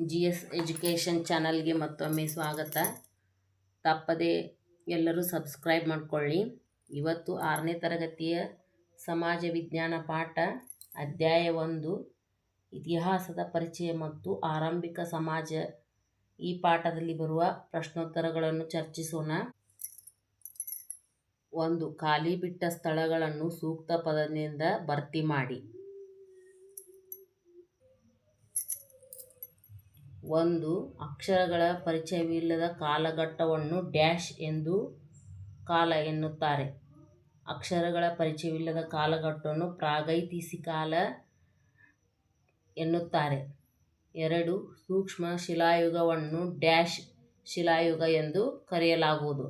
GS education ಚಾನಲ್ಗೆ ಮತ್ತೊಮ್ಮೆ ಸ್ವಾಗತ. ತಪ್ಪದೆ ಎಲ್ಲರೂ ಸಬ್ಸ್ಕ್ರೈಬ್ ಮಾಡಿಕೊಳ್ಳಿ. ಇವತ್ತು 6ನೇ ತರಗತಿಯ ಸಮಾಜ ವಿಜ್ಞಾನ ಪಾಠ ಅಧ್ಯಾಯ 1 ಇತಿಹಾಸದ ಪರಿಚಯ ಮತ್ತು ಆರಂಭಿಕ ಸಮಾಜ. ಈ ಪಾಠದಲ್ಲಿ ಬರುವ ಪ್ರಶ್ನೋತ್ತರಗಳನ್ನು ಚರ್ಚಿಸೋಣ. 1. ಖಾಲಿ ಬಿಟ್ಟ ಸ್ಥಳಗಳನ್ನು ಸೂಕ್ತ ಪದದಿಂದ ಭರ್ತಿ ಮಾಡಿ. 1. ಅಕ್ಷರಗಳ ಪರಿಚಯವಿಲ್ಲದ ಕಾಲಘಟ್ಟವನ್ನು ಡ್ಯಾಶ್ ಎಂದು ಕಾಲ ಎನ್ನುತ್ತಾರೆ. ಅಕ್ಷರಗಳ ಪರಿಚಯವಿಲ್ಲದ ಕಾಲಘಟ್ಟವನ್ನು ಪ್ರಾಗೈತಿಹಾಸಿಕ ಕಾಲ ಎನ್ನುತ್ತಾರೆ. 2. ಸೂಕ್ಷ್ಮ ಶಿಲಾಯುಗವನ್ನು ಡ್ಯಾಶ್ ಶಿಲಾಯುಗ ಎಂದು ಕರೆಯಲಾಗುವುದು.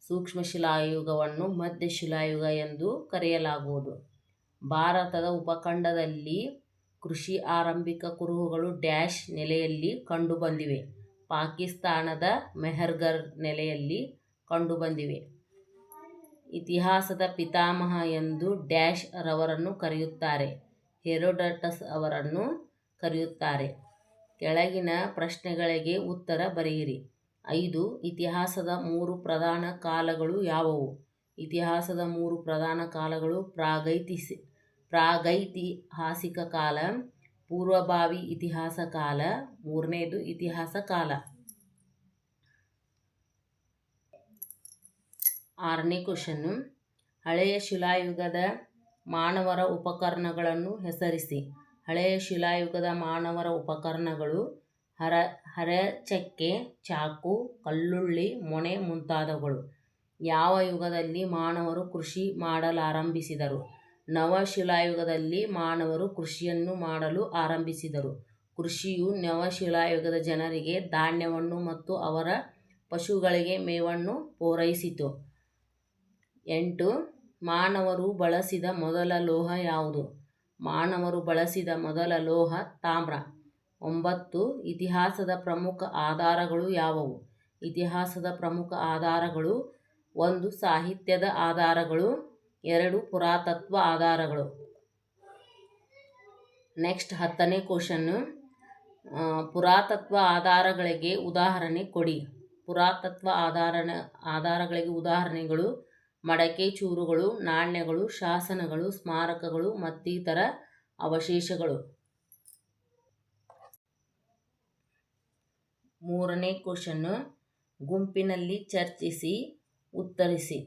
ಸೂಕ್ಷ್ಮ ಶಿಲಾಯುಗವನ್ನು ಮಧ್ಯ ಶಿಲಾಯುಗ ಎಂದು ಕರೆಯಲಾಗುವುದು. ಭಾರತದ ಉಪಖಂಡದಲ್ಲಿ ಕೃಷಿ ಆರಂಭಿಕ ಕುರುಹುಗಳು ಡ್ಯಾಶ್ ನೆಲೆಯಲ್ಲಿ ಕಂಡುಬಂದಿವೆ. ಪಾಕಿಸ್ತಾನದ ಮೆಹರ್ಗಢ್ ನೆಲೆಯಲ್ಲಿ ಕಂಡುಬಂದಿವೆ. ಇತಿಹಾಸದ ಪಿತಾಮಹ ಎಂದು ಡ್ಯಾಶ್ ರವರನ್ನು ಕರೆಯುತ್ತಾರೆ. ಹೆರೋಡಟಸ್ ಅವರನ್ನು ಕರೆಯುತ್ತಾರೆ. ಕೆಳಗಿನ ಪ್ರಶ್ನೆಗಳಿಗೆ ಉತ್ತರ ಬರೆಯಿರಿ. 5. ಇತಿಹಾಸದ 3 ಪ್ರಧಾನ ಕಾಲಗಳು ಯಾವುವು? ಇತಿಹಾಸದ 3 ಪ್ರಧಾನ ಕಾಲಗಳು ಪ್ರಾಗೈತಿಹಾಸಿಕ ಕಾಲ, ಪೂರ್ವಭಾವಿ ಇತಿಹಾಸ ಕಾಲ, 3ನೇದು ಇತಿಹಾಸ ಕಾಲ. 6ನೇ ಕ್ವಶನ್ನು. ಹಳೆಯ ಶಿಲಾಯುಗದ ಮಾನವರ ಉಪಕರಣಗಳನ್ನು ಹೆಸರಿಸಿ. ಹಳೆಯ ಶಿಲಾಯುಗದ ಮಾನವರ ಉಪಕರಣಗಳು ಹರಚಕ್ಕೆ, ಚಾಕು, ಕಲ್ಲುಳ್ಳಿ, ಮೊನೆ ಮುಂತಾದವುಗಳು. ಯಾವ ಯುಗದಲ್ಲಿ ಮಾನವರು ಕೃಷಿ ಮಾಡಲಾರಂಭಿಸಿದರು? ನವಶಿಲಾಯುಗದಲ್ಲಿ ಮಾನವರು ಕೃಷಿಯನ್ನು ಮಾಡಲು ಆರಂಭಿಸಿದರು. ಕೃಷಿಯು ನವಶಿಲಾಯುಗದ ಜನರಿಗೆ ಧಾನ್ಯವನ್ನು ಮತ್ತು ಅವರ ಪಶುಗಳಿಗೆ ಮೇವನ್ನು ಪೂರೈಸಿತು. 8. ಮಾನವರು ಬಳಸಿದ ಮೊದಲ ಲೋಹ ಯಾವುದು? ಮಾನವರು ಬಳಸಿದ ಮೊದಲ ಲೋಹ ತಾಮ್ರ. 9. ಇತಿಹಾಸದ ಪ್ರಮುಖ ಆಧಾರಗಳು ಯಾವುವು? ಇತಿಹಾಸದ ಪ್ರಮುಖ ಆಧಾರಗಳು 1. ಸಾಹಿತ್ಯದ ಆಧಾರಗಳು, 2. ಪುರಾತತ್ವ ಆಧಾರಗಳು. Next 10ನೇ question. ಪುರಾತತ್ವ ಆಧಾರಗಳಿಗೆ ಉದಾಹರಣೆ ಕೊಡಿ. ಪುರಾತತ್ವ ಆಧಾರಗಳಿಗೆ ಉದಾಹರಣೆಗಳು ಮಡಕೆ ಚೂರುಗಳು, ನಾಣ್ಯಗಳು, ಶಾಸನಗಳು, ಸ್ಮಾರಕಗಳು ಮತ್ತಿತರ ಅವಶೇಷಗಳು. 3ನೇ ಕ್ವಶನ್ನು. ಗುಂಪಿನಲ್ಲಿ ಚರ್ಚಿಸಿ ಉತ್ತರಿಸಿ.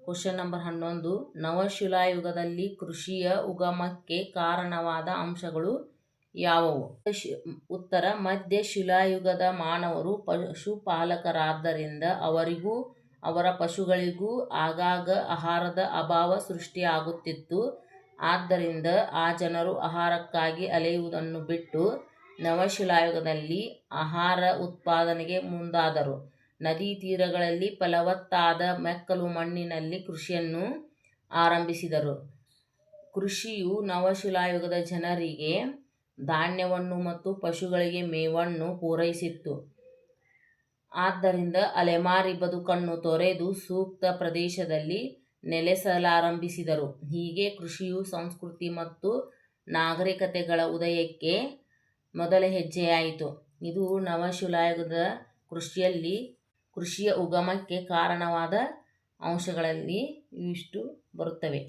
Question number 11. ನವಶಿಲಾಯುಗದಲ್ಲಿ ಕೃಷಿಯ ಉಗಮಕ್ಕೆ ಕಾರಣವಾದ ಅಂಶಗಳು ಯಾವುವು? ಉತ್ತರ. ಮಧ್ಯ ಶಿಲಾಯುಗದ ಮಾನವರು ಪಶುಪಾಲಕರಾದ್ದರಿಂದ ಅವರಿಗೂ ಅವರ ಪಶುಗಳಿಗೂ ಆಗಾಗ ಆಹಾರದ ಅಭಾವ ಸೃಷ್ಟಿಯಾಗುತ್ತಿತ್ತು. ಆದ್ದರಿಂದ ಆ ಜನರು ಆಹಾರಕ್ಕಾಗಿ ಅಲೆಯುವುದನ್ನು ಬಿಟ್ಟು ನವಶಿಲಾಯುಗದಲ್ಲಿ ಆಹಾರ ಉತ್ಪಾದನೆಗೆ ಮುಂದಾದರು. ನದಿ ತೀರಗಳಲ್ಲಿ ಫಲವತ್ತಾದ ಮೆಕ್ಕಲು ಮಣ್ಣಿನಲ್ಲಿ ಕೃಷಿಯನ್ನು ಆರಂಭಿಸಿದರು. ಕೃಷಿಯು ನವಶಿಲಾಯುಗದ ಜನರಿಗೆ ಧಾನ್ಯವನ್ನು ಮತ್ತು ಪಶುಗಳಿಗೆ ಮೇವನ್ನು ಪೂರೈಸಿತ್ತು. ಆದ್ದರಿಂದ ಅಲೆಮಾರಿ ಬದುಕನ್ನು ತೊರೆದು ಸೂಕ್ತ ಪ್ರದೇಶದಲ್ಲಿ ನೆಲೆಸಲಾರಂಭಿಸಿದರು. ಹೀಗೆ ಕೃಷಿಯು ಸಂಸ್ಕೃತಿ ಮತ್ತು ನಾಗರಿಕತೆಗಳ ಉದಯಕ್ಕೆ ಮೊದಲ ಹೆಜ್ಜೆಯಾಯಿತು. ಇದು ನವಶಿಲಾಯುಗದ ಕೃಷಿಯ ಉಗಮಕ್ಕೆ ಕಾರಣವಾದ ಅಂಶಗಳಲ್ಲಿ ಇವಿಷ್ಟು ಬರುತ್ತವೆ.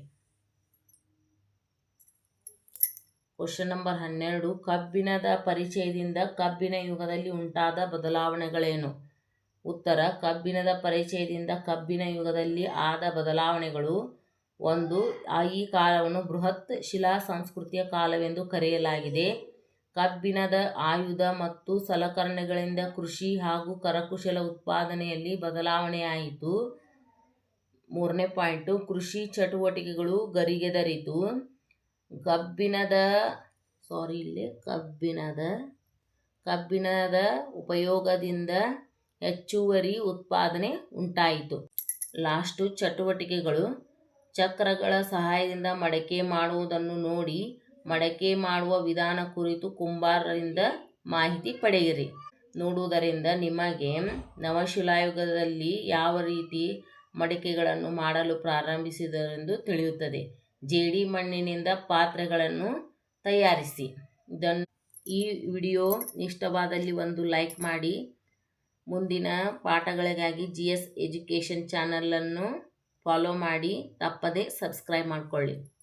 Question number 12. ಕಬ್ಬಿಣದ ಪರಿಚಯದಿಂದ ಕಬ್ಬಿನ ಯುಗದಲ್ಲಿ ಉಂಟಾದ ಬದಲಾವಣೆಗಳೇನು? ಉತ್ತರ. ಕಬ್ಬಿಣದ ಪರಿಚಯದಿಂದ ಕಬ್ಬಿನ ಯುಗದಲ್ಲಿ ಆದ ಬದಲಾವಣೆಗಳು 1. ಈ ಕಾಲವನ್ನು ಬೃಹತ್ ಶಿಲಾ ಸಂಸ್ಕೃತಿಯ ಕಾಲವೆಂದು ಕರೆಯಲಾಗಿದೆ. ಕಬ್ಬಿಣದ ಆಯುಧ ಮತ್ತು ಸಲಕರಣೆಗಳಿಂದ ಕೃಷಿ ಹಾಗೂ ಕರಕುಶಲ ಉತ್ಪಾದನೆಯಲ್ಲಿ ಬದಲಾವಣೆಯಾಯಿತು. 3ನೇ ಪಾಯಿಂಟು. ಕೃಷಿ ಚಟುವಟಿಕೆಗಳು ಗರಿಗೆದರಿತು. ಕಬ್ಬಿಣದ ಉಪಯೋಗದಿಂದ ಹೆಚ್ಚುವರಿ ಉತ್ಪಾದನೆ ಉಂಟಾಯಿತು. ಲಾಸ್ಟು ಚಟುವಟಿಕೆಗಳು. ಚಕ್ರಗಳ ಸಹಾಯದಿಂದ ಮಡಕೆ ಮಾಡುವುದನ್ನು ನೋಡಿ ಮಡಕೆ ಮಾಡುವ ವಿಧಾನ ಕುರಿತು ಕುಂಬಾರರಿಂದ ಮಾಹಿತಿ ಪಡೆಯಿರಿ. ನೋಡುವುದರಿಂದ ನಿಮಗೆ ನವಶಿಲಾಯುಗದಲ್ಲಿ ಯಾವ ರೀತಿ ಮಡಕೆಗಳನ್ನು ಮಾಡಲು ಪ್ರಾರಂಭಿಸಿದರೆಂದು ತಿಳಿಯುತ್ತದೆ. ಜೇಡಿ ಮಣ್ಣಿನಿಂದ ಪಾತ್ರೆಗಳನ್ನು ತಯಾರಿಸಿ. ಇದನ್ನು ಈ ವಿಡಿಯೋ ಇಷ್ಟವಾದಲ್ಲಿ ಒಂದು ಲೈಕ್ ಮಾಡಿ. ಮುಂದಿನ ಪಾಠಗಳಿಗಾಗಿ GS ಎಜುಕೇಷನ್ ಚಾನಲನ್ನು ಫಾಲೋ ಮಾಡಿ. ತಪ್ಪದೇ ಸಬ್ಸ್ಕ್ರೈಬ್ ಮಾಡಿಕೊಳ್ಳಿ.